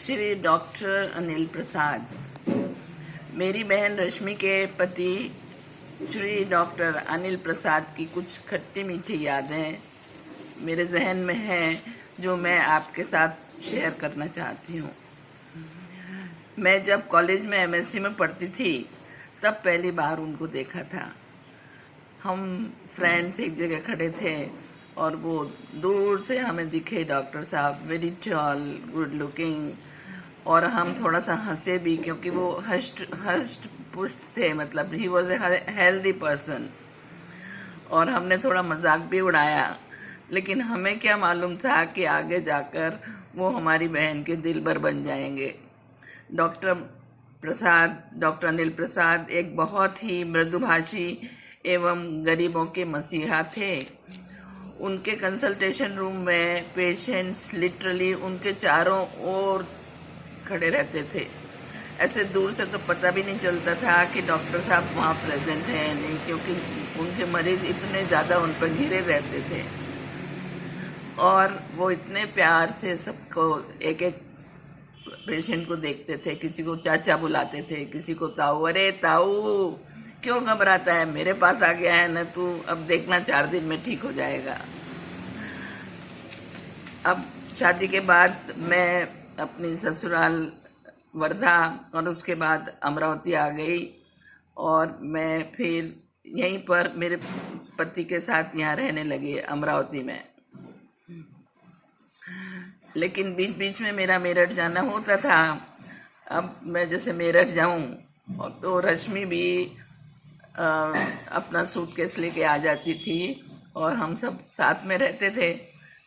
Shri doctor Anil Prasad. मेरी बहन रश्मि के पति श्री डॉक्टर अनिल प्रसाद की कुछ खट्टी मीठी यादें मेरे जहन में हैं जो मैं आपके साथ शेयर करना चाहती हूँ। मैं जब कॉलेज में एमएससी में पढ़ती थी तब पहली बार उनको देखा था। हम फ्रेंड्स एक जगह खड़े थे और वो दूर से हमें दिखे डॉक्टर साहब, वेरी टॉल, गुड लुकिंग, और हम थोड़ा सा हंसे भी क्योंकि वो हस्ट पुष्ट थे, मतलब he was a healthy person, और हमने थोड़ा मजाक भी उड़ाया। लेकिन हमें क्या मालूम था कि आगे जाकर वो हमारी बहन के दिलबर बन जाएंगे। डॉक्टर अनिल प्रसाद एक बहुत ही मृदुभाषी एवं गरीबों के मसीहा थे। उनके कंसल्टेशन रूम में पेशेंट्स लिटरली उनके चारों ओर खड़े रहते थे। ऐसे दूर से तो पता भी नहीं चलता था कि डॉक्टर साहब वहाँ प्रेजेंट हैं नहीं, क्योंकि उनके मरीज इतने ज़्यादा उन पर घिरे रहते थे और वो इतने प्यार से सबको एक एक पेशेंट को देखते थे। किसी को चाचा बुलाते थे, किसी को ताऊ। अरे ताऊ, क्यों घबराता है, मेरे पास आ गया है ना तू, अब देखना 4 दिन में ठीक हो जाएगा। अब शादी के बाद मैं अपनी ससुराल वर्धा और उसके बाद अमरावती आ गई और मैं फिर यहीं पर मेरे पति के साथ यहाँ रहने लगी अमरावती में। लेकिन बीच बीच में मेरा मेरठ जाना होता था। अब मैं जैसे मेरठ जाऊं तो रश्मि भी अपना सूटकेस लेके आ जाती थी और हम सब साथ में रहते थे।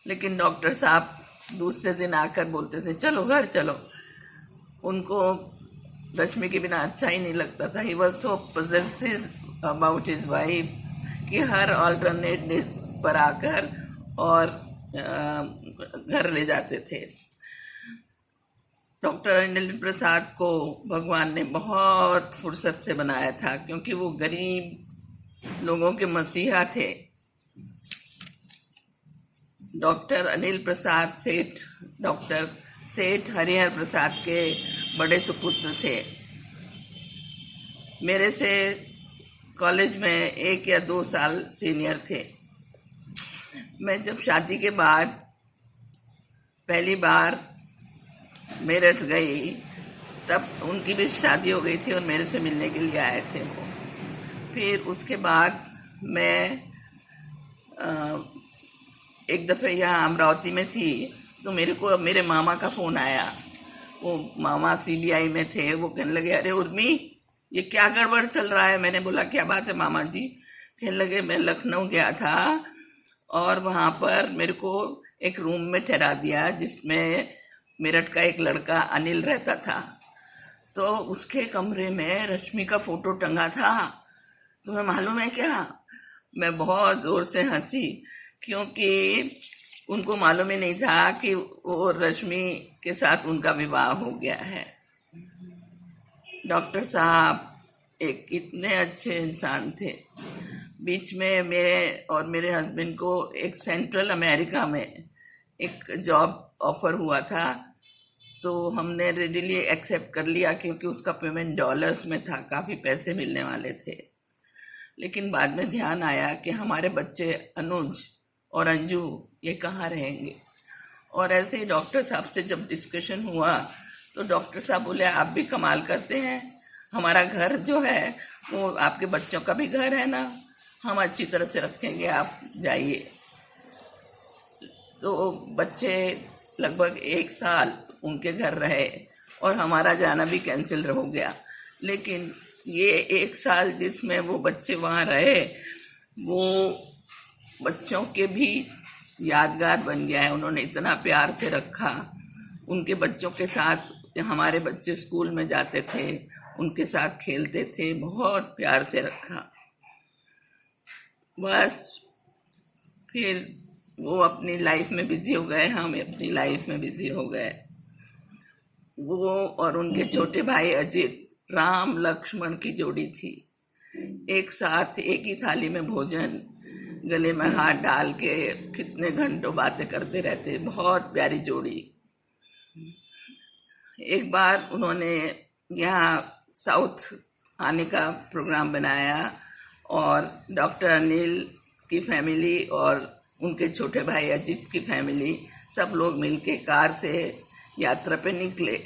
लेकिन डॉक्टर साहब दूसरे दिन आकर बोलते थे चलो घर चलो। उनको रश्मि के बिना अच्छा ही नहीं लगता था। He was so possessive about his wife कि हर ऑल्टरनेट डेज पर आकर और घर ले जाते थे। डॉक्टर अनिल प्रसाद को भगवान ने बहुत फुर्सत से बनाया था क्योंकि वो गरीब लोगों के मसीहा थे। डॉक्टर अनिल प्रसाद डॉक्टर सेठ हरिहर प्रसाद के बड़े सुपुत्र थे। मेरे से कॉलेज में 1 या 2 साल सीनियर थे। मैं जब शादी के बाद पहली बार मेरठ गई तब उनकी भी शादी हो गई थी और मेरे से मिलने के लिए आए थे वो। फिर उसके बाद मैं एक दफ़े यहाँ अमरावती में थी तो मेरे को मेरे मामा का फ़ोन आया। वो मामा सीबीआई में थे। वो कहने लगे अरे उर्मी, ये क्या गड़बड़ चल रहा है। मैंने बोला क्या बात है मामा जी। कहने लगे मैं लखनऊ गया था और वहाँ पर मेरे को एक रूम में ठहरा दिया जिसमें मेरठ का एक लड़का अनिल रहता था। तो उसके कमरे में रश्मि का फोटो टंगा था। तुम्हें मालूम है क्या, मैं बहुत जोर से हंसी क्योंकि उनको मालूम ही नहीं था कि वो रश्मि के साथ उनका विवाह हो गया है। डॉक्टर साहब एक इतने अच्छे इंसान थे। बीच में मेरे और मेरे हस्बैंड को एक सेंट्रल अमेरिका में एक जॉब ऑफर हुआ था तो हमने रेडिली एक्सेप्ट कर लिया क्योंकि उसका पेमेंट डॉलर्स में था, काफ़ी पैसे मिलने वाले थे। लेकिन बाद में ध्यान आया कि हमारे बच्चे अनुज और अंजू ये कहाँ रहेंगे। और ऐसे ही डॉक्टर साहब से जब डिस्कशन हुआ तो डॉक्टर साहब बोले आप भी कमाल करते हैं, हमारा घर जो है वो आपके बच्चों का भी घर है ना, हम अच्छी तरह से रखेंगे, आप जाइए। तो बच्चे लगभग 1 साल उनके घर रहे और हमारा जाना भी कैंसिल हो गया। लेकिन ये 1 साल जिसमें वो बच्चे वहाँ रहे वो बच्चों के भी यादगार बन गया है। उन्होंने इतना प्यार से रखा। उनके बच्चों के साथ हमारे बच्चे स्कूल में जाते थे, उनके साथ खेलते थे, बहुत प्यार से रखा। बस फिर वो अपनी लाइफ में बिजी हो गए, हम अपनी लाइफ में बिजी हो गए। वो और उनके छोटे भाई अजित राम लक्ष्मण की जोड़ी थी। एक साथ एक ही थाली में भोजन, गले में हाथ डाल के कितने घंटों बातें करते रहते। बहुत प्यारी जोड़ी। एक बार उन्होंने यहाँ साउथ आने का प्रोग्राम बनाया और डॉक्टर अनिल की फैमिली और उनके छोटे भाई अजीत की फैमिली सब लोग मिलके कार से यात्रा पे निकले,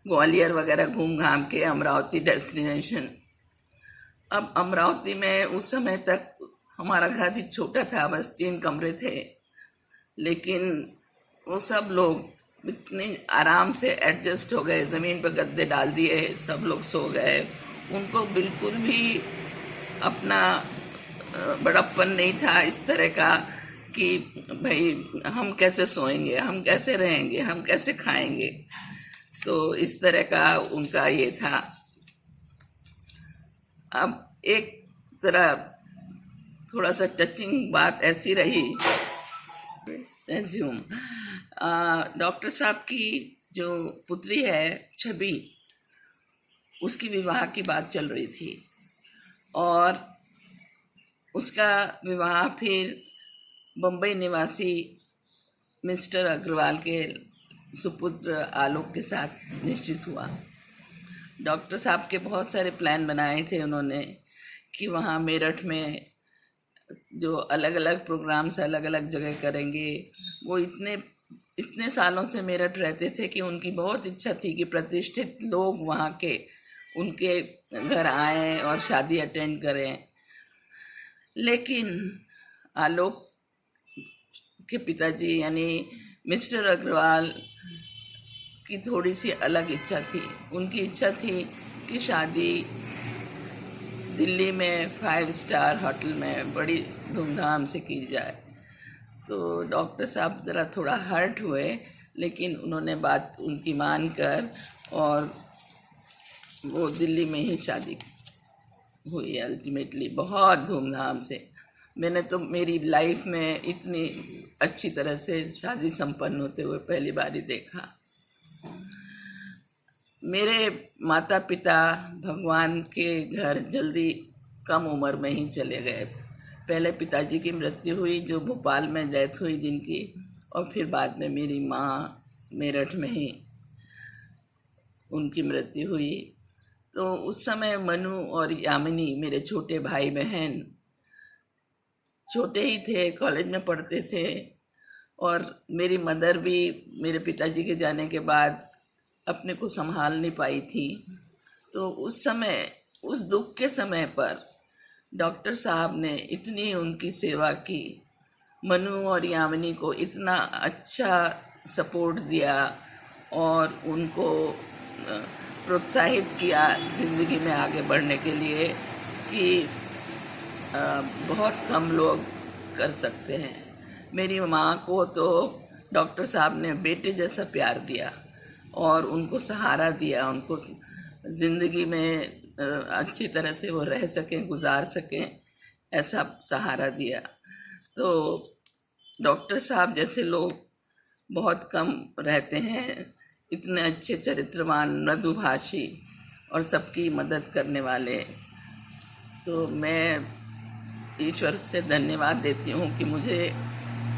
ग्वालियर वगैरह घूम घाम के अमरावती डेस्टिनेशन। अब अमरावती में उस समय तक हमारा घर ही छोटा था, बस 3 कमरे थे, लेकिन वो सब लोग इतने आराम से एडजस्ट हो गए, ज़मीन पर गद्दे डाल दिए, सब लोग सो गए। उनको बिल्कुल भी अपना बड़प्पन नहीं था इस तरह का कि भाई हम कैसे सोएंगे, हम कैसे रहेंगे, हम कैसे खाएंगे। तो इस तरह का उनका ये था। अब एक जरा थोड़ा सा टचिंग बात ऐसी रही, डॉक्टर साहब की जो पुत्री है छवि, उसकी विवाह की बात चल रही थी और उसका विवाह फिर बम्बई निवासी मिस्टर अग्रवाल के सुपुत्र आलोक के साथ निश्चित हुआ। डॉक्टर साहब के बहुत सारे प्लान बनाए थे उन्होंने कि वहाँ मेरठ में जो अलग अलग प्रोग्राम्स अलग अलग जगह करेंगे। वो इतने सालों से मेरठ रहते थे कि उनकी बहुत इच्छा थी कि प्रतिष्ठित लोग वहाँ के उनके घर आएं और शादी अटेंड करें। लेकिन आलोक के पिताजी यानी मिस्टर अग्रवाल की थोड़ी सी अलग इच्छा थी। उनकी इच्छा थी कि शादी दिल्ली में 5 स्टार होटल में बड़ी धूमधाम से की जाए। तो डॉक्टर साहब ज़रा थोड़ा हर्ट हुए, लेकिन उन्होंने बात उनकी मानकर और वो दिल्ली में ही शादी हुई अल्टीमेटली, बहुत धूमधाम से। मैंने तो मेरी लाइफ में इतनी अच्छी तरह से शादी संपन्न होते हुए पहली बार ही देखा। मेरे माता पिता भगवान के घर जल्दी कम उम्र में ही चले गए। पहले पिताजी की मृत्यु हुई, जो भोपाल में डेथ हुई जिनकी, और फिर बाद में मेरी माँ मेरठ में ही उनकी मृत्यु हुई। तो उस समय मनु और यामिनी मेरे छोटे भाई बहन छोटे ही थे, कॉलेज में पढ़ते थे, और मेरी मदर भी मेरे पिताजी के जाने के बाद अपने को संभाल नहीं पाई थी। तो उस समय, उस दुख के समय पर डॉक्टर साहब ने इतनी उनकी सेवा की, मनु और यामिनी को इतना अच्छा सपोर्ट दिया और उनको प्रोत्साहित किया ज़िंदगी में आगे बढ़ने के लिए कि बहुत कम लोग कर सकते हैं। मेरी माँ को तो डॉक्टर साहब ने बेटे जैसा प्यार दिया और उनको सहारा दिया, उनको ज़िंदगी में अच्छी तरह से वो रह सकें, गुजार सकें, ऐसा सहारा दिया। तो डॉक्टर साहब जैसे लोग बहुत कम रहते हैं, इतने अच्छे चरित्रवान, मृदुभाषी और सबकी मदद करने वाले। तो मैं ईश्वर से धन्यवाद देती हूँ कि मुझे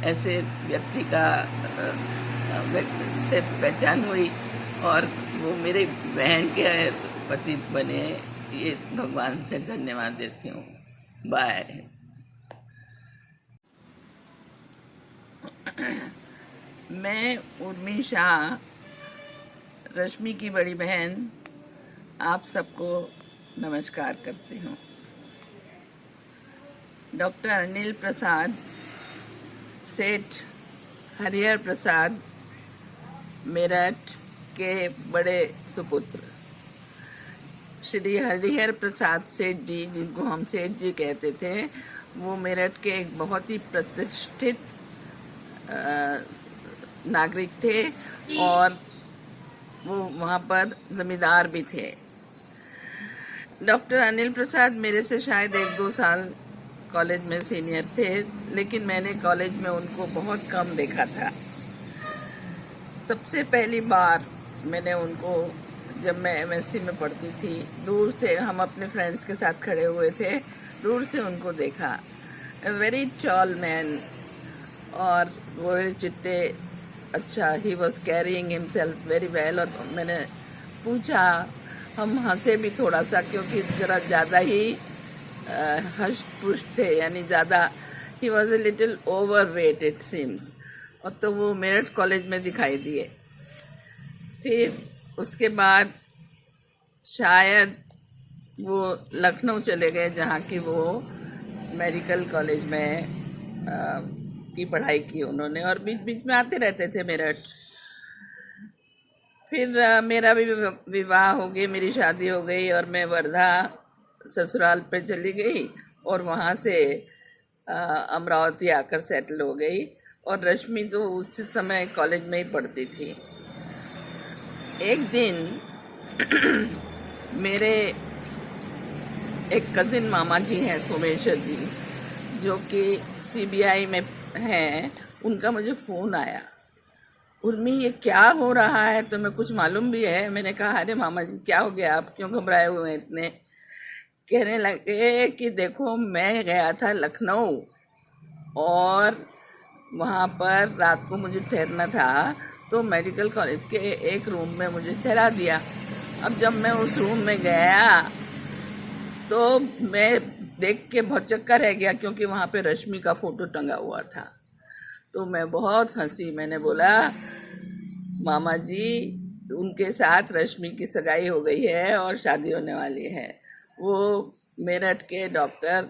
ऐसे व्यक्ति से पहचान हुई और वो मेरे बहन के पति बने। ये भगवान से धन्यवाद देती हूँ। बाय। मैं उर्मी शाह, रश्मि की बड़ी बहन, आप सबको नमस्कार करती हूँ। डॉक्टर अनिल प्रसाद, सेठ हरिहर प्रसाद मेरठ के बड़े सुपुत्र, श्री हरिहर प्रसाद सेठ जी, जिनको हम सेठ जी कहते थे, वो मेरठ के एक बहुत ही प्रतिष्ठित नागरिक थे और वो वहाँ पर जमींदार भी थे। डॉक्टर अनिल प्रसाद मेरे से शायद 1-2 साल कॉलेज में सीनियर थे, लेकिन मैंने कॉलेज में उनको बहुत कम देखा था। सबसे पहली बार मैंने उनको, जब मैं एमएससी में पढ़ती थी, दूर से, हम अपने फ्रेंड्स के साथ खड़े हुए थे, दूर से उनको देखा। ए वेरी टॉल मैन, और गोरे चिट्टे अच्छा, he was carrying himself very well. और मैंने पूछा, हम हंसे भी थोड़ा सा क्योंकि ज़रा ज़्यादा ही हष्ट पुष्ट थे, यानी ज़्यादा, he was a little over weight it seems. और तो वो मेरठ कॉलेज में दिखाई दिए। फिर उसके बाद शायद वो लखनऊ चले गए, जहाँ की वो मेडिकल कॉलेज में की पढ़ाई की उन्होंने, और बीच बीच में आते रहते थे मेरठ। फिर मेरा भी विवाह हो गया, मेरी शादी हो गई और मैं वर्धा ससुराल पे चली गई और वहाँ से अमरावती आकर सेटल हो गई। और रश्मि तो उस समय कॉलेज में ही पढ़ती थी। एक दिन मेरे एक कज़िन मामा जी हैं, सोमेश्वर जी, जो कि सीबीआई में हैं, उनका मुझे फ़ोन आया, उर्मी ये क्या हो रहा है, तुम्हें कुछ मालूम भी है? मैंने कहा अरे मामा जी क्या हो गया, आप क्यों घबराए हुए हैं इतने? कहने लगे कि देखो मैं गया था लखनऊ और वहाँ पर रात को मुझे ठहरना था, तो मेडिकल कॉलेज के एक रूम में मुझे ठहरा दिया। अब जब मैं उस रूम में गया तो मैं देख के बहुत चक्कर रह गया, क्योंकि वहाँ पे रश्मि का फ़ोटो टंगा हुआ था। तो मैं बहुत हंसी। मैंने बोला मामा जी, उनके साथ रश्मि की सगाई हो गई है और शादी होने वाली है। वो मेरठ के डॉक्टर,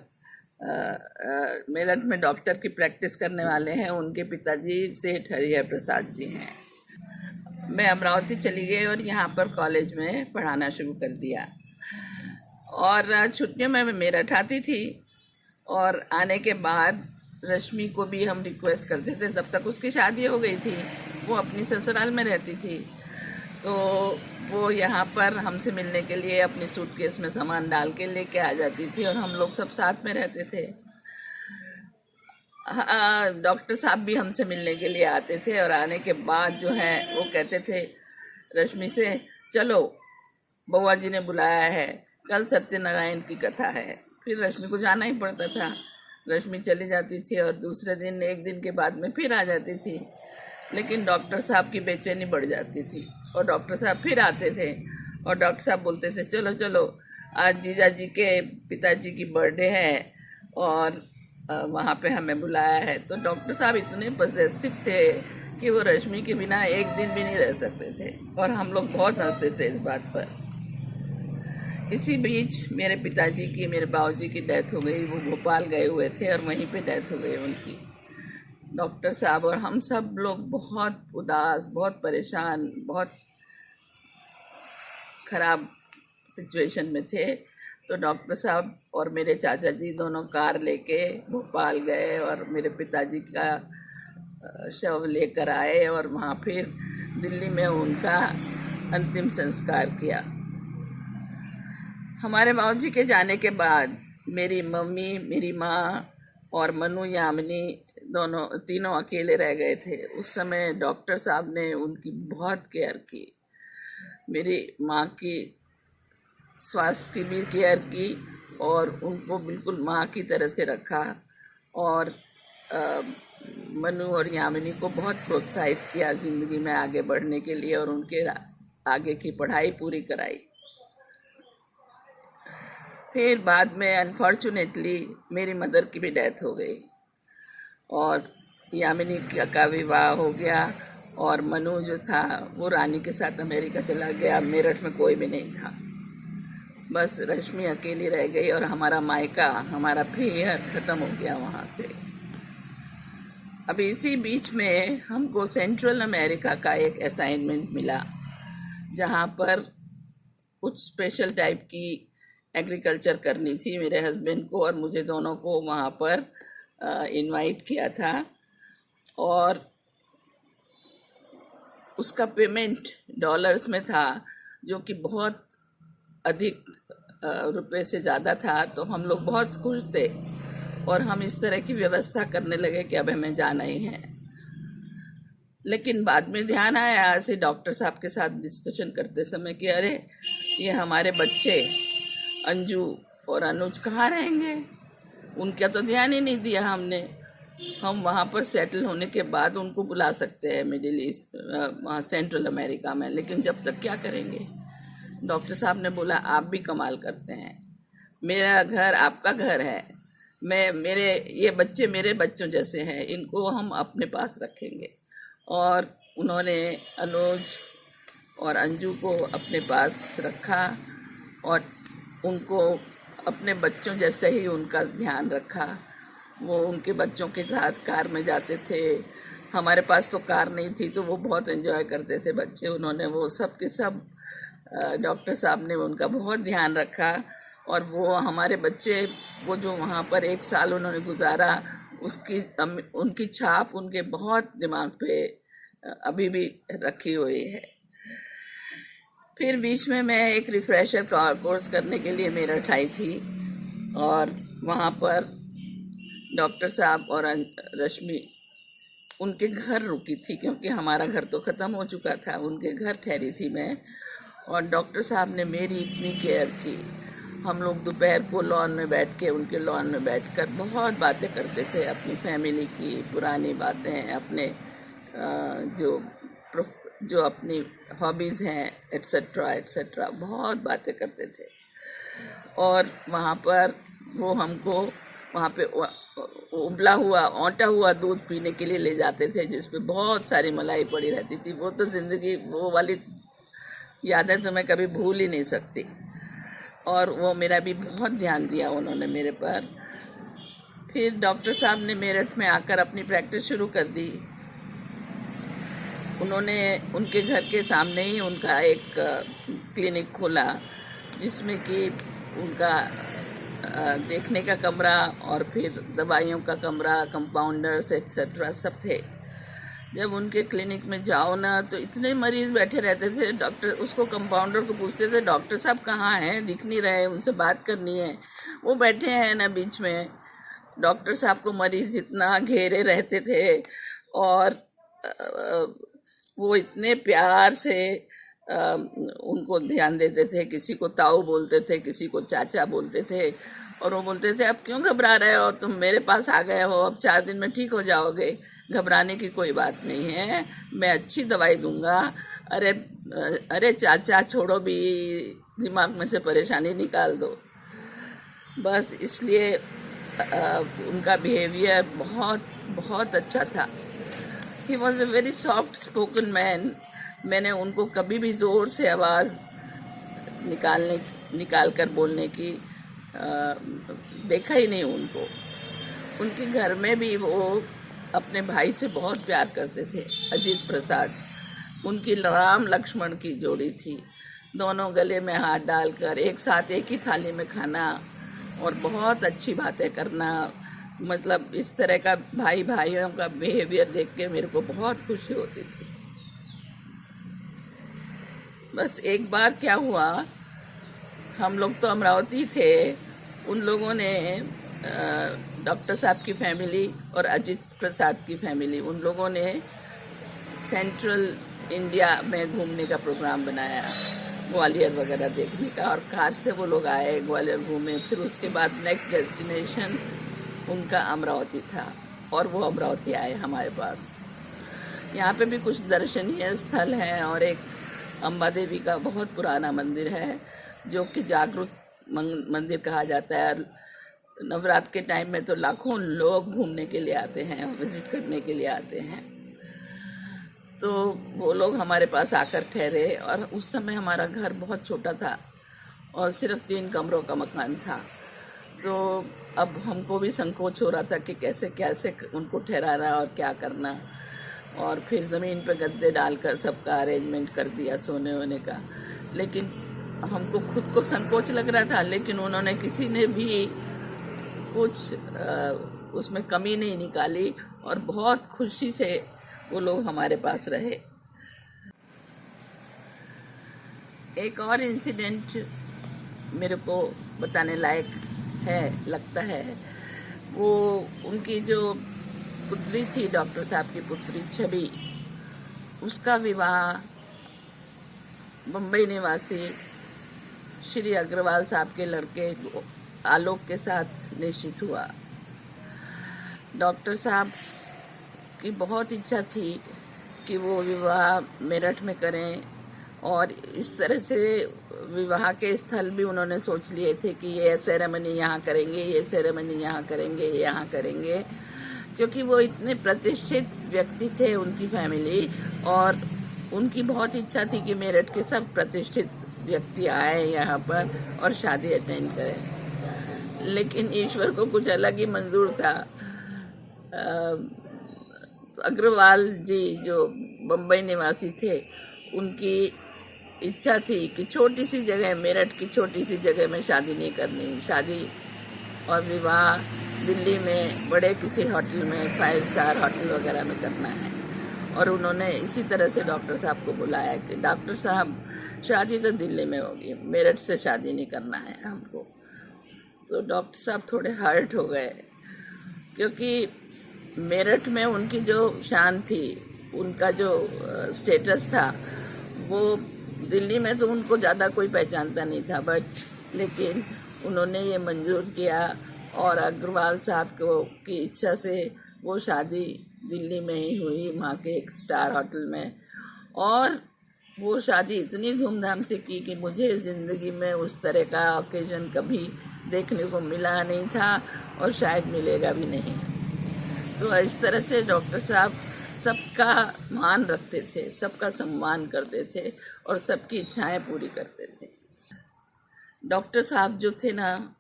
मेरठ में डॉक्टर की प्रैक्टिस करने वाले हैं। उनके पिताजी सेठ हरिहर प्रसाद जी हैं। मैं अमरावती चली गई और यहाँ पर कॉलेज में पढ़ाना शुरू कर दिया। और छुट्टियों में मैं मेरठ आती थी, और आने के बाद रश्मि को भी हम रिक्वेस्ट करते थे। तब तक उसकी शादी हो गई थी, वो अपनी ससुराल में रहती थी, तो वो यहाँ पर हमसे मिलने के लिए अपनी सूटकेस में सामान डाल के लेके आ जाती थी और हम लोग सब साथ में रहते थे। डॉक्टर साहब भी हमसे मिलने के लिए आते थे, और आने के बाद जो है वो कहते थे रश्मि से, चलो बउआ जी ने बुलाया है, कल सत्यनारायण की कथा है। फिर रश्मि को जाना ही पड़ता था। रश्मि चली जाती थी और दूसरे दिन, एक दिन के बाद में फिर आ जाती थी। लेकिन डॉक्टर साहब की बेचैनी बढ़ जाती थी और डॉक्टर साहब फिर आते थे और डॉक्टर साहब बोलते थे चलो चलो आज जीजा जी के पिताजी की बर्थडे है और वहाँ पे हमें बुलाया है। तो डॉक्टर साहब इतने पॉजिटिव थे कि वो रश्मि के बिना एक दिन भी नहीं रह सकते थे, और हम लोग बहुत हंसते थे इस बात पर। इसी बीच मेरे पिताजी की, मेरे बाबूजी की डेथ हो गई। वो भोपाल गए हुए थे और वहीं पे डेथ हो गई उनकी। डॉक्टर साहब और हम सब लोग बहुत उदास, बहुत परेशान, बहुत ख़राब सिचुएशन में थे। तो डॉक्टर साहब और मेरे चाचा जी दोनों कार लेके भोपाल गए और मेरे पिताजी का शव लेकर आए और वहाँ फिर दिल्ली में उनका अंतिम संस्कार किया। हमारे बाबूजी के जाने के बाद मेरी मम्मी, मेरी माँ और मनु यामिनी तीनों अकेले रह गए थे। उस समय डॉक्टर साहब ने उनकी बहुत केयर की। मेरी माँ की स्वास्थ्य की भी केयर की और उनको बिल्कुल माँ की तरह से रखा, और मनु और यामिनी को बहुत प्रोत्साहित किया ज़िंदगी में आगे बढ़ने के लिए और उनके आगे की पढ़ाई पूरी कराई। फिर बाद में अनफॉर्चुनेटली मेरी मदर की भी डेथ हो गई और यामिनी का विवाह हो गया, और मनु जो था वो रानी के साथ अमेरिका चला गया। मेरठ में कोई भी नहीं था, बस रश्मि अकेली रह गई और हमारा मायका, हमारा प्रियर ख़त्म हो गया वहाँ से। अभी इसी बीच में हमको सेंट्रल अमेरिका का एक असाइनमेंट मिला, जहाँ पर कुछ स्पेशल टाइप की एग्रीकल्चर करनी थी मेरे हस्बैंड को और मुझे दोनों को वहाँ पर इनवाइट किया था, और उसका पेमेंट डॉलर्स में था, जो कि बहुत अधिक रुपए से ज़्यादा था। तो हम लोग बहुत खुश थे और हम इस तरह की व्यवस्था करने लगे कि अब हमें जाना ही है। लेकिन बाद में ध्यान आया ऐसे डॉक्टर साहब के साथ डिस्कशन करते समय कि अरे ये हमारे बच्चे अंजू और अनुज कहाँ रहेंगे, उनका तो ध्यान ही नहीं दिया हमने। हम वहाँ पर सेटल होने के बाद उनको बुला सकते हैं मिडिल ईस्ट, वहाँ सेंट्रल अमेरिका में, लेकिन जब तक क्या करेंगे। डॉक्टर साहब ने बोला आप भी कमाल करते हैं, मेरा घर आपका घर है, ये बच्चे मेरे बच्चों जैसे हैं, इनको हम अपने पास रखेंगे। और उन्होंने अनुज और अंजू को अपने पास रखा और उनको अपने बच्चों जैसे ही उनका ध्यान रखा। वो उनके बच्चों के साथ कार में जाते थे, हमारे पास तो कार नहीं थी तो वो बहुत एंजॉय करते थे बच्चे। उन्होंने वो सब के सब डॉक्टर साहब ने उनका बहुत ध्यान रखा। और वो हमारे बच्चे, वो जो वहाँ पर 1 साल उन्होंने गुजारा, उनकी छाप उनके बहुत दिमाग पे अभी भी रखी हुई है। फिर बीच में मैं एक रिफ्रेशर कोर्स करने के लिए मेरठ आई थी और वहाँ पर डॉक्टर साहब और रश्मि उनके घर रुकी थी, क्योंकि हमारा घर तो ख़त्म हो चुका था। उनके घर ठहरी थी मैं, और डॉक्टर साहब ने मेरी इतनी केयर की। हम लोग दोपहर को लॉन में बैठ के, उनके लॉन में बैठकर बहुत बातें करते थे, अपनी फैमिली की पुरानी बातें, अपने जो अपनी हॉबीज़ हैं, एट्सेट्रा एट्सेट्रा, बहुत बातें करते थे। और वहाँ पर वो हमको वहाँ पे उबला हुआ औंटा हुआ दूध पीने के लिए ले जाते थे, जिसपे बहुत सारी मलाई पड़ी रहती थी। वो तो ज़िंदगी, वो वाली यादें तो मैं कभी भूल ही नहीं सकती। और वो मेरा भी बहुत ध्यान दिया उन्होंने मेरे पर। फिर डॉक्टर साहब ने मेरठ में आकर अपनी प्रैक्टिस शुरू कर दी। उन्होंने उनके घर के सामने ही उनका एक क्लिनिक खोला, जिसमें कि उनका देखने का कमरा और फिर दवाइयों का कमरा, कंपाउंडर्स एट्सेट्रा सब थे। जब उनके क्लिनिक में जाओ ना, तो इतने मरीज बैठे रहते थे। डॉक्टर उसको, कंपाउंडर को पूछते थे, डॉक्टर साहब कहाँ हैं, दिख नहीं रहे, उनसे बात करनी है। वो बैठे हैं ना बीच में। डॉक्टर साहब को मरीज इतना घेरे रहते थे और वो इतने प्यार से उनको ध्यान देते थे। किसी को ताऊ बोलते थे, किसी को चाचा बोलते थे, और वो बोलते थे अब क्यों घबरा रहे हो, तुम मेरे पास आ गए हो, अब 4 दिन में ठीक हो जाओगे, घबराने की कोई बात नहीं है, मैं अच्छी दवाई दूंगा। अरे चाचा छोड़ो भी, दिमाग में से परेशानी निकाल दो। बस इसलिए उनका बिहेवियर बहुत बहुत अच्छा था। He was a very soft spoken man. मैंने उनको कभी भी ज़ोर से आवाज़ निकाल कर बोलने की देखा ही नहीं उनको। उनके घर में भी वो अपने भाई से बहुत प्यार करते थे, अजीत प्रसाद। उनकी राम लक्ष्मण की जोड़ी थी, दोनों गले में हाथ डालकर एक साथ एक ही थाली में खाना और बहुत अच्छी बातें करना। मतलब इस तरह का भाइयों का बिहेवियर देख के मेरे को बहुत खुशी होती थी। बस एक बार क्या हुआ, हम लोग तो अमरावती थे, उन लोगों ने डॉक्टर साहब की फैमिली और अजीत प्रसाद की फैमिली, उन लोगों ने सेंट्रल इंडिया में घूमने का प्रोग्राम बनाया, ग्वालियर वगैरह देखने का। और कार से वो लोग आए, ग्वालियर घूमे। फिर उसके बाद नेक्स्ट डेस्टिनेशन उनका अमरावती था, और वो अमरावती आए हमारे पास। यहाँ पे भी कुछ दर्शनीय स्थल हैं, और एक अम्बा देवी का बहुत पुराना मंदिर है, जो कि जागृत मंदिर कहा जाता है। नवरात्र के टाइम में तो लाखों लोग घूमने के लिए आते हैं, विजिट करने के लिए आते हैं। तो वो लोग हमारे पास आकर ठहरे, और उस समय हमारा घर बहुत छोटा था और सिर्फ 3 कमरों का मकान था। तो अब हमको भी संकोच हो रहा था कि कैसे कैसे उनको ठहराना और क्या करना। और फिर ज़मीन पर गद्दे डालकर सबका अरेंजमेंट कर दिया सोने वोने का। लेकिन हमको खुद को संकोच लग रहा था, लेकिन उन्होंने, किसी ने भी कुछ उसमें कमी नहीं निकाली, और बहुत खुशी से वो लोग हमारे पास रहे। एक और इंसिडेंट मेरे को बताने लायक है, लगता है। वो उनकी जो पुत्री थी, डॉक्टर साहब की पुत्री छवि, उसका विवाह मुंबई निवासी श्री अग्रवाल साहब के लड़के आलोक के साथ निश्चित हुआ। डॉक्टर साहब की बहुत इच्छा थी कि वो विवाह मेरठ में करें, और इस तरह से विवाह के स्थल भी उन्होंने सोच लिए थे कि ये सेरेमनी यहाँ करेंगे, ये सेरेमनी यहाँ करेंगे, ये यहाँ करेंगे, क्योंकि वो इतने प्रतिष्ठित व्यक्ति थे, उनकी फैमिली, और उनकी बहुत इच्छा थी कि मेरठ के सब प्रतिष्ठित व्यक्ति आए यहाँ पर और शादी अटेंड करें। लेकिन ईश्वर को कुछ अलग ही मंजूर था। अग्रवाल जी जो बम्बई निवासी थे, उनकी इच्छा थी कि छोटी सी जगह, मेरठ की छोटी सी जगह में शादी नहीं करनी, शादी और विवाह दिल्ली में बड़े किसी होटल में, 5 स्टार होटल वगैरह में करना है। और उन्होंने इसी तरह से डॉक्टर साहब को बुलाया कि डॉक्टर साहब शादी तो दिल्ली में होगी, मेरठ से शादी नहीं करना है हमको। तो डॉक्टर साहब थोड़े हर्ट हो गए, क्योंकि मेरठ में उनकी जो शान थी, उनका जो स्टेटस था, वो दिल्ली में तो उनको ज़्यादा कोई पहचानता नहीं था, बट लेकिन उन्होंने ये मंजूर किया, और अग्रवाल साहब को की इच्छा से वो शादी दिल्ली में ही हुई, वहाँ के एक स्टार होटल में। और वो शादी इतनी धूमधाम से की कि मुझे ज़िंदगी में उस तरह का ओकेजन कभी देखने को मिला नहीं था, और शायद मिलेगा भी नहीं। तो इस तरह से डॉक्टर साहब सबका मान रखते थे, सबका सम्मान करते थे, और सबकी इच्छाएं पूरी करते थे। डॉक्टर साहब जो थे ना,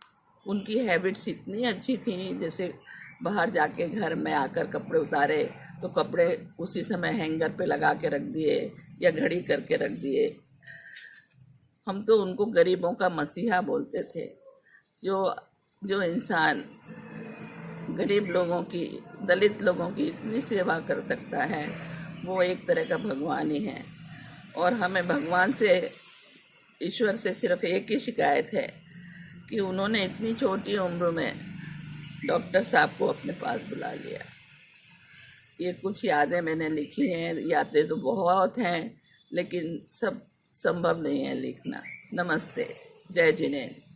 उनकी हैबिट्स इतनी अच्छी थी, जैसे बाहर जाके घर में आकर कपड़े उतारे तो कपड़े उसी समय हैंगर पे लगा के रख दिए या घड़ी करके रख दिए। हम तो उनको गरीबों का मसीहा बोलते थे। जो इंसान गरीब लोगों की, दलित लोगों की इतनी सेवा कर सकता है, वो एक तरह का भगवान ही है। और हमें भगवान से, ईश्वर से सिर्फ एक ही शिकायत है कि उन्होंने इतनी छोटी उम्र में डॉक्टर साहब को अपने पास बुला लिया। ये कुछ यादें मैंने लिखी हैं, यादें तो बहुत हैं, लेकिन सब संभव नहीं है लिखना। नमस्ते, जय जिनेन्द्र।